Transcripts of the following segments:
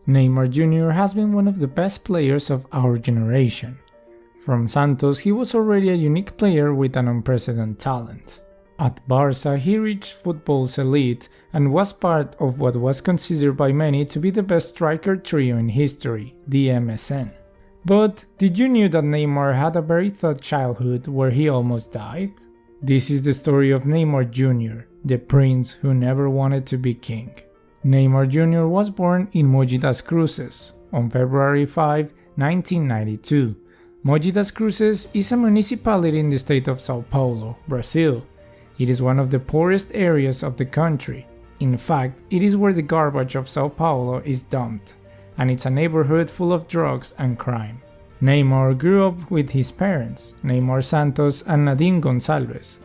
Neymar Jr. has been one of the best players of our generation. From Santos, he was already a unique player with an unprecedented talent. At Barca, he reached football's elite and was part of what was considered by many to be the best striker trio in history, the MSN. But did you know that Neymar had a very tough childhood where he almost died? This is the story of Neymar Jr., the prince who never wanted to be king. Neymar Jr. was born in Mogi das Cruzes on February 5, 1992. Mogi das Cruzes is a municipality in the state of São Paulo, Brazil. It is one of the poorest areas of the country. In fact, it is where the garbage of São Paulo is dumped, and it's a neighborhood full of drugs and crime. Neymar grew up with his parents, Neymar Santos and Nadine Gonçalves.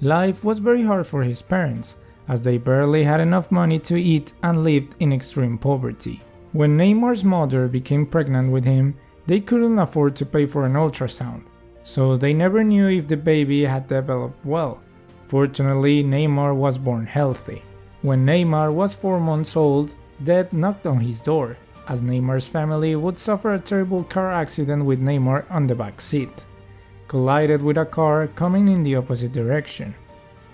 Life was very hard for his parents, as they barely had enough money to eat and lived in extreme poverty. When Neymar's mother became pregnant with him, they couldn't afford to pay for an ultrasound, so they never knew if the baby had developed well. Fortunately, Neymar was born healthy. When Neymar was 4 months old, death knocked on his door, as Neymar's family would suffer a terrible car accident with Neymar on the back seat. Collided with a car coming in the opposite direction.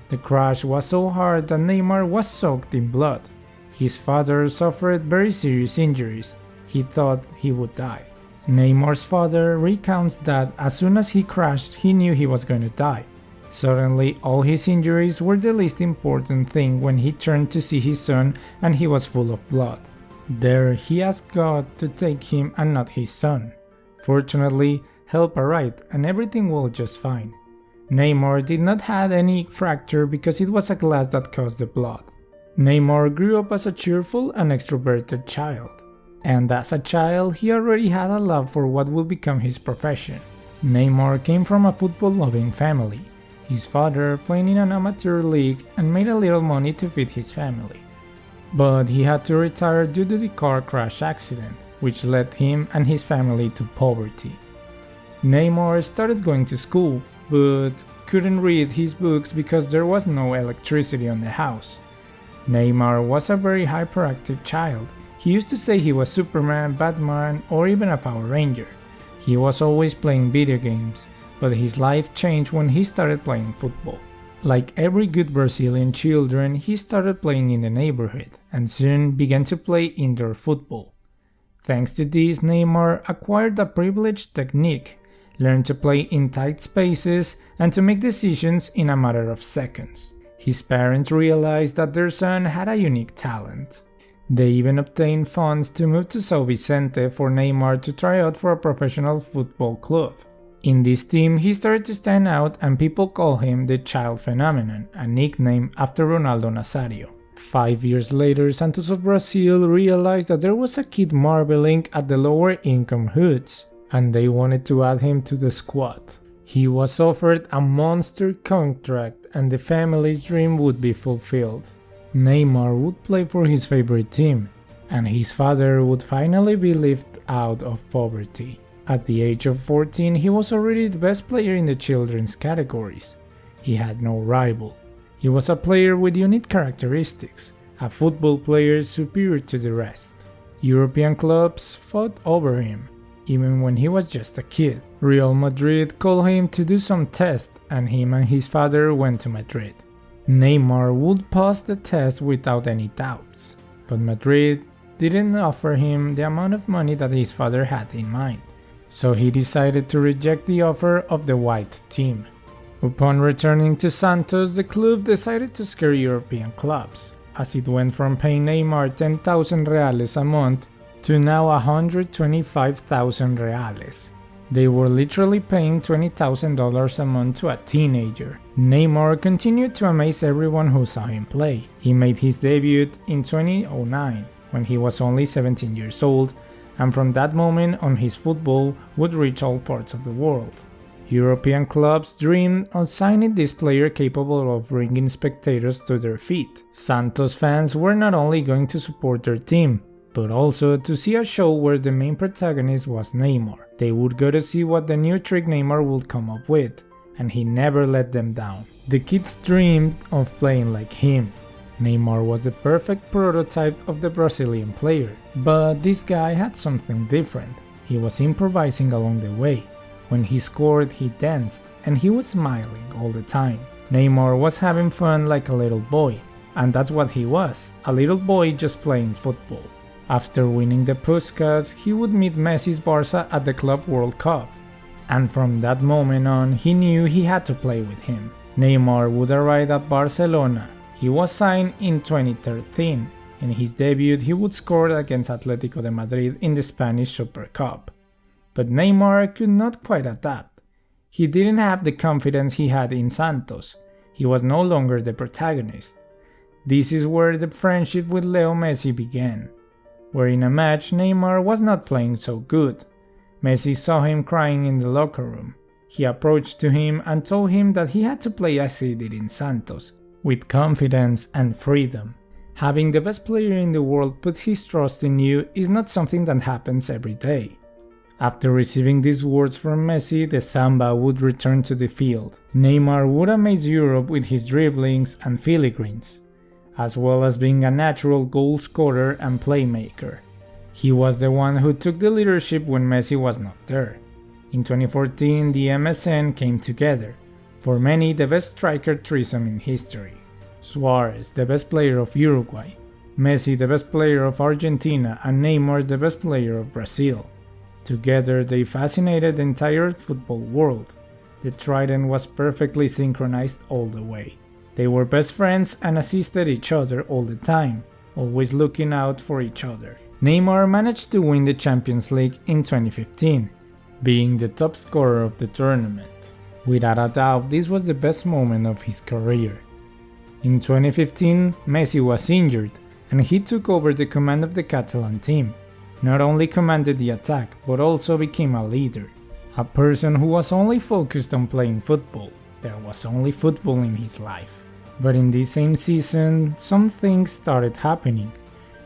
The crash was so hard that Neymar was soaked in blood. His father suffered very serious injuries. He thought he would die. Neymar's father recounts that as soon as he crashed, he knew he was going to die. Suddenly, all his injuries were the least important thing when he turned to see his son and he was full of blood. There, he asked God to take him and not his son. Fortunately, help arrived and everything was just fine. Neymar did not have any fracture because it was a glass that caused the blood. Neymar grew up as a cheerful and extroverted child. And as a child, he already had a love for what would become his profession. Neymar came from a football-loving family. His father played in an amateur league and made a little money to feed his family. But he had to retire due to the car crash accident, which led him and his family to poverty. Neymar started going to school, but couldn't read his books because there was no electricity on the house. Neymar was a very hyperactive child. He used to say he was Superman, Batman, or even a Power Ranger. He was always playing video games, but his life changed when he started playing football. Like every good Brazilian children, he started playing in the neighborhood and soon began to play indoor football. Thanks to this, Neymar acquired a privileged technique, learned to play in tight spaces and to make decisions in a matter of seconds. His parents realized that their son had a unique talent. They even obtained funds to move to São Vicente for Neymar to try out for a professional football club. In this team, he started to stand out and people call him the Child Phenomenon, a nickname after Ronaldo Nazario. 5 years later, Santos of Brazil realized that there was a kid marveling at the lower income hoods, and they wanted to add him to the squad. He was offered a monster contract and the family's dream would be fulfilled. Neymar would play for his favorite team, and his father would finally be lifted out of poverty. At the age of 14, he was already the best player in the children's categories. He had no rival. He was a player with unique characteristics, a football player superior to the rest. European clubs fought over him, even when he was just a kid. Real Madrid called him to do some tests and him and his father went to Madrid. Neymar would pass the test without any doubts, but Madrid didn't offer him the amount of money that his father had in mind. So he decided to reject the offer of the white team. Upon returning to Santos, the club decided to scare European clubs, as it went from paying Neymar 10,000 reales a month to now 125,000 reales. They were literally paying $20,000 a month to a teenager. Neymar continued to amaze everyone who saw him play. He made his debut in 2009, when he was only 17 years old, and from that moment on his football would reach all parts of the world. European clubs dreamed of signing this player capable of bringing spectators to their feet. Santos fans were not only going to support their team, but also to see a show where the main protagonist was Neymar. They would go to see what the new trick Neymar would come up with, and he never let them down. The kids dreamed of playing like him. Neymar was the perfect prototype of the Brazilian player, but this guy had something different. He was improvising along the way. When he scored, he danced, and he was smiling all the time. Neymar was having fun like a little boy, and that's what he was, a little boy just playing football. After winning the Puskás, he would meet Messi's Barca at the Club World Cup, and from that moment on, he knew he had to play with him. Neymar would arrive at Barcelona. He was signed in 2013. In his debut, he would score against Atletico de Madrid in the Spanish Super Cup. But Neymar could not quite adapt. He didn't have the confidence he had in Santos. He was no longer the protagonist. This is where the friendship with Leo Messi began, where in a match Neymar was not playing so good. Messi saw him crying in the locker room. He approached to him and told him that he had to play as he did in Santos, with confidence and freedom. Having the best player in the world put his trust in you is not something that happens every day. After receiving these words from Messi, the Samba would return to the field. Neymar would amaze Europe with his dribblings and filigrines, as well as being a natural goal scorer and playmaker. He was the one who took the leadership when Messi was not there. In 2014, the MSN came together. For many, the best striker threesome in history. Suarez, the best player of Uruguay, Messi, the best player of Argentina, and Neymar, the best player of Brazil. Together, they fascinated the entire football world. The trident was perfectly synchronized all the way. They were best friends and assisted each other all the time, always looking out for each other. Neymar managed to win the Champions League in 2015, being the top scorer of the tournament. Without a doubt, this was the best moment of his career. In 2015, Messi was injured, and he took over the command of the Catalan team. Not only commanded the attack, but also became a leader. A person who was only focused on playing football. There was only football in his life. But in this same season, some things started happening.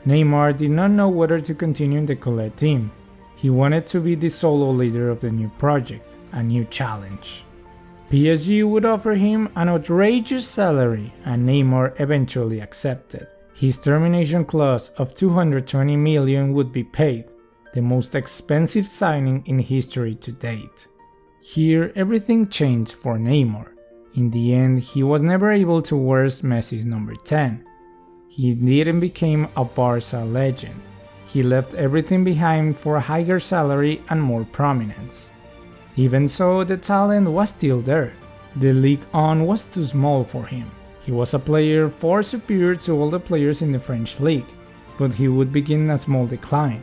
Neymar did not know whether to continue in the Collet team. He wanted to be the solo leader of the new project, a new challenge. PSG would offer him an outrageous salary, and Neymar eventually accepted. His termination clause of 220 million would be paid, the most expensive signing in history to date. Here, everything changed for Neymar. In the end, he was never able to wear Messi's number 10. He didn't become a Barca legend. He left everything behind for a higher salary and more prominence. Even so, the talent was still there. The Ligue 1 was too small for him. He was a player far superior to all the players in the French league, but he would begin a small decline.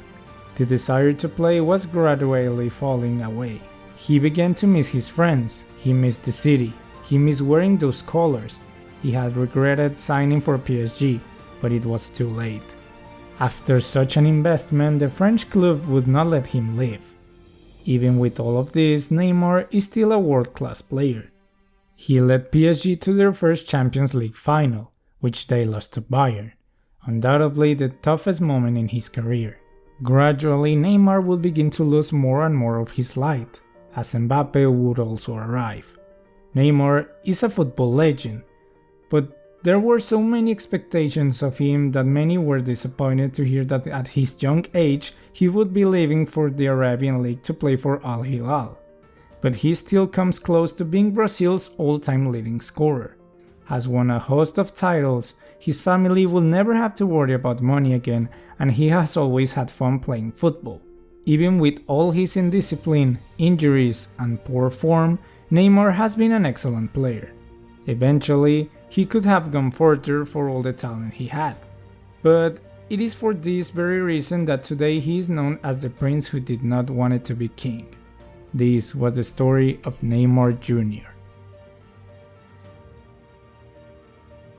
The desire to play was gradually falling away. He began to miss his friends, he missed the city, he missed wearing those colors. He had regretted signing for PSG, but it was too late. After such an investment, the French club would not let him leave. Even with all of this, Neymar is still a world-class player. He led PSG to their first Champions League final, which they lost to Bayern, undoubtedly the toughest moment in his career. Gradually, Neymar would begin to lose more and more of his light, as Mbappe would also arrive. Neymar is a football legend, but there were so many expectations of him that many were disappointed to hear that at his young age he would be leaving for the Arabian League to play for Al Hilal. But he still comes close to being Brazil's all-time leading scorer. Has won a host of titles, his family will never have to worry about money again, and he has always had fun playing football. Even with all his indiscipline, injuries, and poor form, Neymar has been an excellent player. Eventually, he could have gone further for all the talent he had. But it is for this very reason that today he is known as the prince who did not want it to be king. This was the story of Neymar Jr.